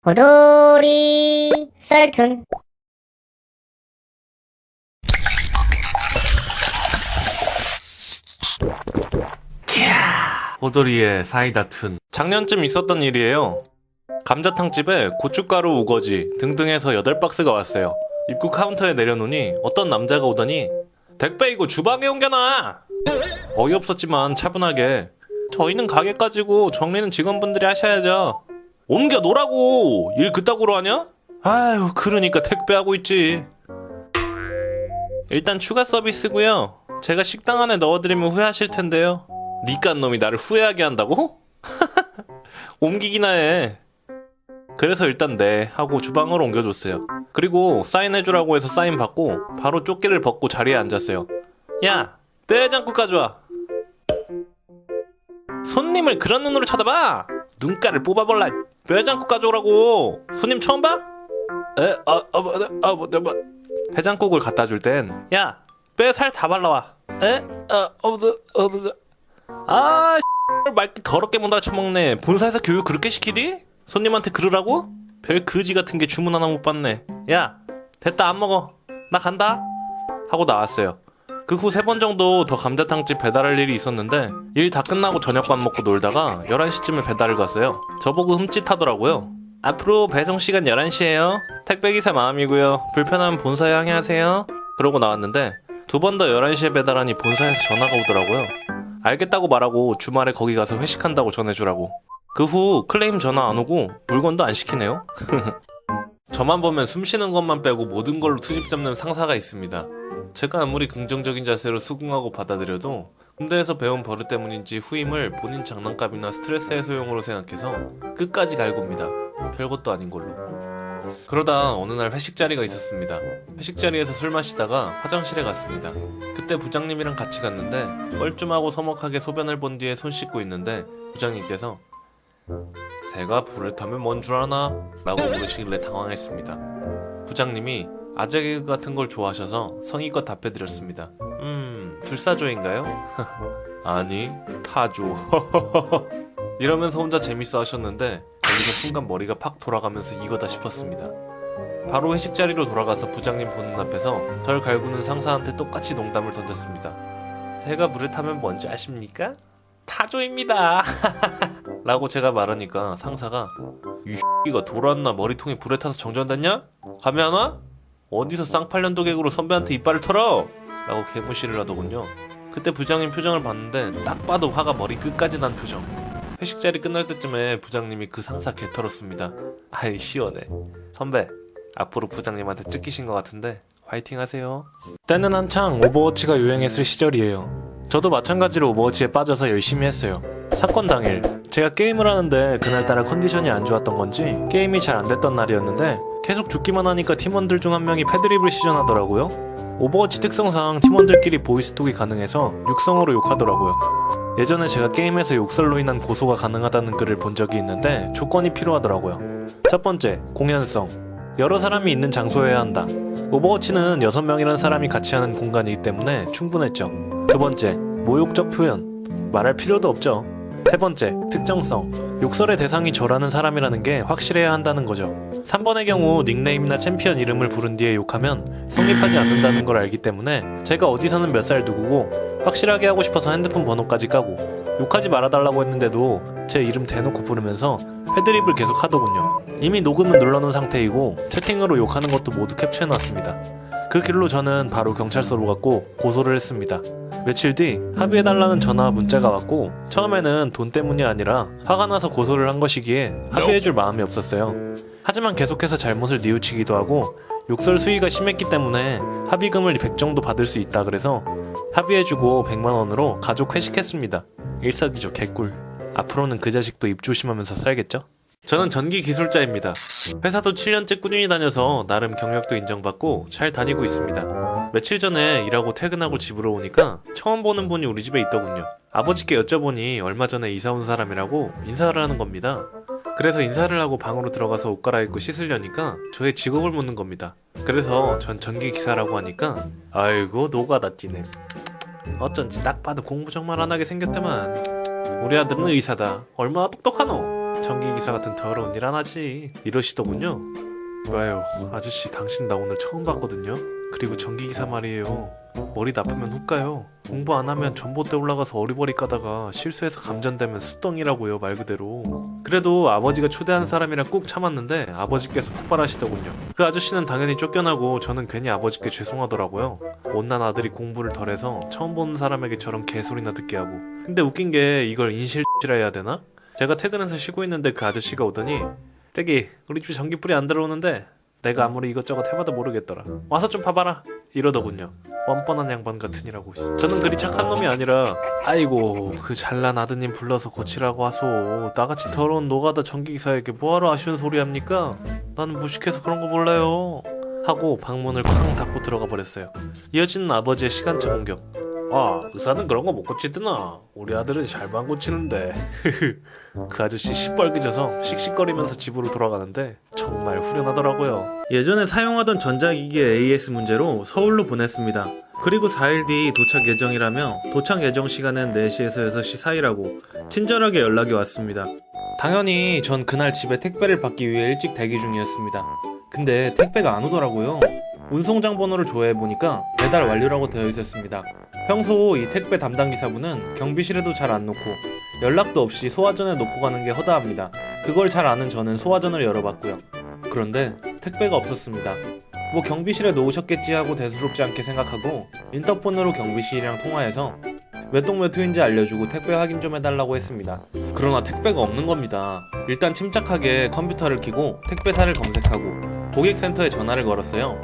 호돌이 썰툰. 호돌이의 사이다 툰. 작년쯤 있었던 일이에요. 감자탕집에 고춧가루, 우거지 등등 해서 8박스가 왔어요. 입구 카운터에 내려놓으니 어떤 남자가 오더니 "댁배 이거 주방에 옮겨놔!" 어이없었지만 차분하게 "저희는 가게까지고 정리는 직원분들이 하셔야죠." "옮겨 놓으라고! 일 그따구로 하냐?" "아유 그러니까 택배하고 있지." "일단 추가 서비스고요. 제가 식당 안에 넣어드리면 후회하실 텐데요." 니깐 놈이 나를 후회하게 한다고? 옮기기나 해. 그래서 일단 네 하고 주방으로 옮겨줬어요. 그리고 사인해주라고 해서 사인 받고 바로 조끼를 벗고 자리에 앉았어요. "야, 뼈해장국 가져와." 손님을 그런 눈으로 쳐다봐? 눈가를 뽑아볼라. 뼈해장국 가져오라고. 손님 처음 봐? 해장국을 갖다 줄 땐 "야, 뼈에 살 다 발라와." 말 더럽게 못 알아쳐먹네. 본사에서 교육 그렇게 시키디? 손님한테 그러라고? 별 거지 같은 게 주문 하나 못 받네. "야, 됐다, 안 먹어. 나 간다." 하고 나왔어요. 그 후 3번 정도 더 감자탕집 배달할 일이 있었는데 일 다 끝나고 저녁밥 먹고 놀다가 11시쯤에 배달을 갔어요. 저보고 흠칫하더라고요. "앞으로 배송 시간 11시에요. 택배기사 마음이고요. 불편하면 본사에 항의하세요." 그러고 나왔는데 2번 더 11시에 배달하니 본사에서 전화가 오더라고요. 알겠다고 말하고 주말에 거기 가서 회식한다고 전해주라고. 그 후 클레임 전화 안 오고 물건도 안 시키네요. 저만 보면 숨쉬는 것만 빼고 모든 걸로 트집 잡는 상사가 있습니다. 제가 아무리 긍정적인 자세로 수긍하고 받아들여도 군대에서 배운 버릇 때문인지 후임을 본인 장난감이나 스트레스 해소용으로 생각해서 끝까지 갈굽니다. 별것도 아닌 걸로. 그러다 어느 날 회식 자리가 있었습니다. 회식 자리에서 술 마시다가 화장실에 갔습니다. 그때 부장님이랑 같이 갔는데 뻘쭘하고 서먹하게 소변을 본 뒤에 손 씻고 있는데 부장님께서 "새가 불을 타면 뭔 줄 아나?" 라고 물으시길래 당황했습니다. 부장님이 아재 개그 같은 걸 좋아하셔서 성의껏 답해드렸습니다. 불사조인가요?" "아니, 타조." 이러면서 혼자 재밌어 하셨는데 거기서 순간 머리가 팍 돌아가면서 이거다 싶었습니다. 바로 회식 자리로 돌아가서 부장님 보는 앞에서 절 갈구는 상사한테 똑같이 농담을 던졌습니다. "새가 불을 타면 뭔지 아십니까? 타조입니다." 라고 제가 말하니까 상사가 "이 X가 돌았나 머리통이 불에 타서 정전됐냐? 감이 안 와? 어디서 쌍팔년도 개그로 선배한테 이빨을 털어?" 라고 개무시를 하더군요. 그때 부장님 표정을 봤는데 딱 봐도 화가 머리 끝까지 난 표정. 회식 자리 끝날 때쯤에 부장님이 그 상사 개털었습니다. 아이 시원해. "선배, 앞으로 부장님한테 찢기신 것 같은데 화이팅 하세요." 때는 한창 오버워치가 유행했을 시절이에요. 저도 마찬가지로 오버워치에 빠져서 열심히 했어요. 사건 당일 제가 게임을 하는데 그날따라 컨디션이 안 좋았던 건지 게임이 잘 안 됐던 날이었는데 계속 죽기만 하니까 팀원들 중 한 명이 패드립을 시전하더라고요. 오버워치 특성상 팀원들끼리 보이스톡이 가능해서 육성으로 욕하더라고요. 예전에 제가 게임에서 욕설로 인한 고소가 가능하다는 글을 본 적이 있는데 조건이 필요하더라고요. 첫 번째, 공연성. 여러 사람이 있는 장소여야 한다. 오버워치는 6명이라는 사람이 같이 하는 공간이기 때문에 충분했죠. 두 번째, 모욕적 표현. 말할 필요도 없죠. 세 번째, 특정성. 욕설의 대상이 저라는 사람이라는 게 확실해야 한다는 거죠. 3번의 경우 닉네임이나 챔피언 이름을 부른 뒤에 욕하면 성립하지 않는다는 걸 알기 때문에 제가 어디서는 몇 살 누구고 확실하게 하고 싶어서 핸드폰 번호까지 까고 욕하지 말아달라고 했는데도 제 이름 대놓고 부르면서 패드립을 계속 하더군요. 이미 녹음은 눌러놓은 상태이고 채팅으로 욕하는 것도 모두 캡처해놨습니다. 그 길로 저는 바로 경찰서로 갔고 고소를 했습니다. 며칠 뒤 합의해달라는 전화와 문자가 왔고 처음에는 돈 때문이 아니라 화가 나서 고소를 한 것이기에 합의해줄 마음이 없었어요. 하지만 계속해서 잘못을 뉘우치기도 하고 욕설 수위가 심했기 때문에 합의금을 100 정도 받을 수 있다 그래서 합의해주고 100만원으로 가족 회식했습니다. 일석이조 개꿀. 앞으로는 그 자식도 입 조심하면서 살겠죠? 저는 전기 기술자입니다. 회사도 7년째 꾸준히 다녀서 나름 경력도 인정받고 잘 다니고 있습니다. 며칠 전에 일하고 퇴근하고 집으로 오니까 처음 보는 분이 우리 집에 있더군요. 아버지께 여쭤보니 얼마 전에 이사 온 사람이라고 인사를 하는 겁니다. 그래서 인사를 하고 방으로 들어가서 옷 갈아입고 씻으려니까 저의 직업을 묻는 겁니다. 그래서 전 전기기사라고 하니까 "아이고 노가다 찌네. 어쩐지 딱 봐도 공부 정말 안 하게 생겼더만. 우리 아들은 의사다. 얼마나 똑똑하노?" 전기기사 같은 더러운 일 안 하지 이러시더군요. 좋아요. 아저씨 당신 나 오늘 처음 봤거든요. 그리고 전기기사 말이에요. 머리 나쁘면 훅 가요. 공부 안 하면 전봇대 올라가서 어리버리 까다가 실수해서 감전되면 수덩이라고요, 말 그대로. 그래도 아버지가 초대한 사람이라 꾹 참았는데 아버지께서 폭발하시더군요. 그 아저씨는 당연히 쫓겨나고 저는 괜히 아버지께 죄송하더라고요. 못난 아들이 공부를 덜해서 처음 보는 사람에게 저런 개소리나 듣게 하고. 근데 웃긴 게 이걸 인실이라 해야 되나? 제가 퇴근해서 쉬고 있는데 그 아저씨가 오더니 저기 우리 집에 전기불이 안 들어오는데 내가 아무리 이것저것 해봐도 모르겠더라. 와서 좀 봐봐라 이러더군요. 뻔뻔한 양반 같으니라고. 저는 그리 착한 놈이 아니라 아이고 그 잘난 아드님 불러서 고치라고 하소. 나같이 더러운 노가다 전기기사에게 뭐하러 아쉬운 소리 합니까? 나는 무식해서 그런 거 몰라요 하고 방문을 쾅 닫고 들어가 버렸어요. 이어지는 아버지의 시간차 공격. 아, 의사는 그런 거 못 고치드나. 우리 아들은 잘만 고치는데. 그 아저씨 시뻘개져서 씩씩거리면서 집으로 돌아가는데 정말 후련하더라고요. 예전에 사용하던 전자기기 AS 문제로 서울로 보냈습니다. 그리고 4일 뒤 도착 예정이라며 도착 예정 시간은 4시에서 6시 사이라고 친절하게 연락이 왔습니다. 당연히 전 그날 집에 택배를 받기 위해 일찍 대기 중이었습니다. 근데 택배가 안 오더라고요. 운송장 번호를 조회해보니까 배달 완료라고 되어 있었습니다. 평소 이 택배 담당 기사분은 경비실에도 잘 안 놓고 연락도 없이 소화전에 놓고 가는 게 허다합니다. 그걸 잘 아는 저는 소화전을 열어봤고요. 그런데 택배가 없었습니다. 뭐 경비실에 놓으셨겠지 하고 대수롭지 않게 생각하고 인터폰으로 경비실이랑 통화해서 몇 동 몇 호인지 알려주고 택배 확인 좀 해달라고 했습니다. 그러나 택배가 없는 겁니다. 일단 침착하게 컴퓨터를 켜고 택배사를 검색하고 고객센터에 전화를 걸었어요.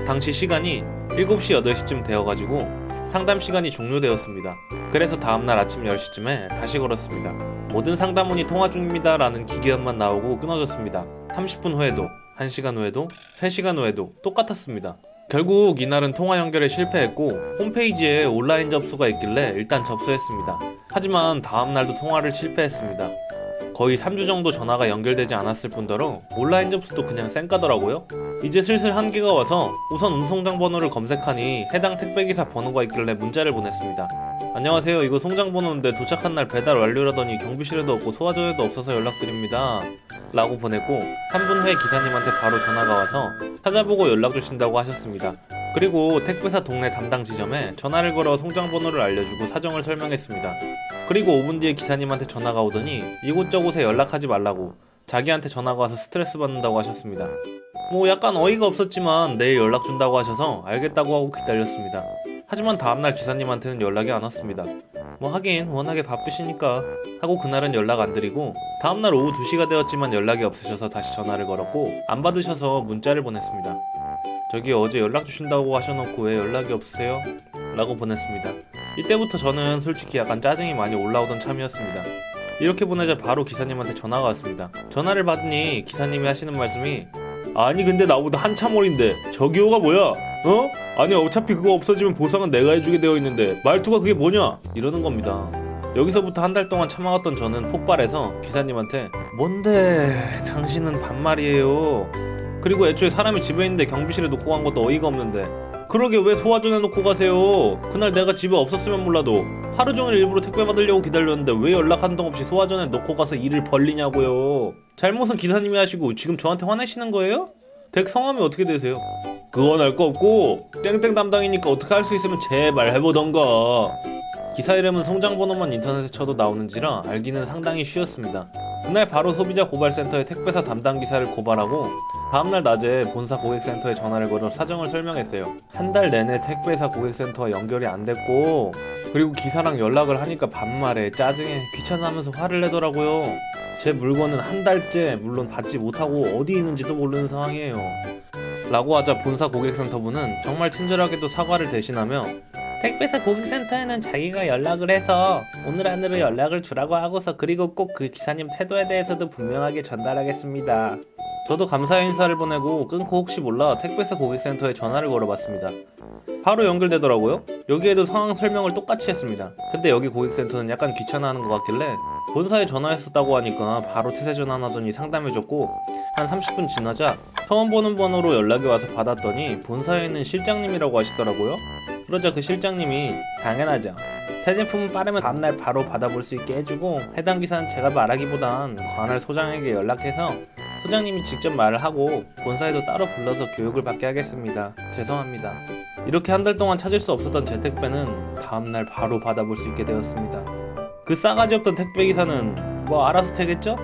당시 시간이 7시 8시쯤 되어가지고 상담 시간이 종료되었습니다. 그래서 다음날 아침 10시쯤에 다시 걸었습니다. 모든 상담원이 통화 중입니다 라는 기계음만 나오고 끊어졌습니다. 30분 후에도 1시간 후에도 3시간 후에도 똑같았습니다. 결국 이날은 통화 연결에 실패했고 홈페이지에 온라인 접수가 있길래 일단 접수했습니다. 하지만 다음날도 통화를 실패했습니다. 거의 3주 정도 전화가 연결되지 않았을 뿐더러 온라인 접수도 그냥 쌩까더라고요. 이제 슬슬 한계가 와서 우선 운송장 번호를 검색하니 해당 택배기사 번호가 있길래 문자를 보냈습니다. 안녕하세요. 이거 송장 번호인데 도착한 날 배달 완료라더니 경비실에도 없고 소화전에도 없어서 연락드립니다 라고 보냈고 3분 후에 기사님한테 바로 전화가 와서 찾아보고 연락 주신다고 하셨습니다. 그리고 택배사 동네 담당 지점에 전화를 걸어 송장 번호를 알려주고 사정을 설명했습니다. 그리고 5분 뒤에 기사님한테 전화가 오더니 이곳저곳에 연락하지 말라고 자기한테 전화가 와서 스트레스 받는다고 하셨습니다. 뭐 약간 어이가 없었지만 내일 연락 준다고 하셔서 알겠다고 하고 기다렸습니다. 하지만 다음날 기사님한테는 연락이 안 왔습니다. 뭐 하긴 워낙에 바쁘시니까 하고 그날은 연락 안 드리고 다음날 오후 2시가 되었지만 연락이 없으셔서 다시 전화를 걸었고 안 받으셔서 문자를 보냈습니다. 저기 어제 연락 주신다고 하셔놓고 왜 연락이 없으세요? 라고 보냈습니다. 이때부터 저는 솔직히 약간 짜증이 많이 올라오던 참이었습니다. 이렇게 보내자 바로 기사님한테 전화가 왔습니다. 전화를 받으니 기사님이 하시는 말씀이 아니 근데 나보다 한참 어린데 저기요가 뭐야? 어? 아니 어차피 그거 없어지면 보상은 내가 해주게 되어 있는데 말투가 그게 뭐냐? 이러는 겁니다. 여기서부터 한 달 동안 참아왔던 저는 폭발해서 기사님한테 뭔데 당신은 반말이에요. 그리고 애초에 사람이 집에 있는데 경비실에 놓고 간 것도 어이가 없는데 그러게 왜 소화전에 놓고 가세요? 그날 내가 집에 없었으면 몰라도 하루 종일 일부러 택배 받으려고 기다렸는데 왜 연락 한 통 없이 소화전에 놓고 가서 일을 벌리냐고요? 잘못은 기사님이 하시고 지금 저한테 화내시는 거예요? 댁 성함이 어떻게 되세요? 그건 알 거 없고 땡땡 담당이니까 어떻게 할 수 있으면 제발 해보던가. 기사 이름은 송장번호만 인터넷에 쳐도 나오는지라 알기는 상당히 쉬웠습니다. 그날 바로 소비자 고발센터에 택배사 담당 기사를 고발하고 다음날 낮에 본사 고객센터에 전화를 걸어 사정을 설명했어요. 한 달 내내 택배사 고객센터와 연결이 안 됐고 그리고 기사랑 연락을 하니까 반말에 짜증에 귀찮아하면서 화를 내더라고요. 제 물건은 한 달째 물론 받지 못하고 어디 있는지도 모르는 상황이에요 라고 하자 본사 고객센터 분은 정말 친절하게도 사과를 대신하며 택배사 고객센터에는 자기가 연락을 해서 오늘 안으로 연락을 주라고 하고서 그리고 꼭 그 기사님 태도에 대해서도 분명하게 전달하겠습니다. 저도 감사의 인사를 보내고 끊고 혹시 몰라 택배사 고객센터에 전화를 걸어봤습니다. 바로 연결되더라고요. 여기에도 상황 설명을 똑같이 했습니다. 근데 여기 고객센터는 약간 귀찮아하는 것 같길래 본사에 전화했었다고 하니까 바로 태세 전환하더니 상담해줬고 한 30분 지나자 처음 보는 번호로 연락이 와서 받았더니 본사에 있는 실장님이라고 하시더라고요. 그러자 그 실장님이 당연하죠. 새 제품은 빠르면 다음날 바로 받아볼 수 있게 해주고, 해당 기사는 제가 말하기보단 관할 소장에게 연락해서 소장님이 직접 말을 하고 본사에도 따로 불러서 교육을 받게 하겠습니다. 죄송합니다. 이렇게 한 달 동안 찾을 수 없었던 제 택배는 다음날 바로 받아볼 수 있게 되었습니다. 그 싸가지 없던 택배 기사는 뭐 알아서 되겠죠?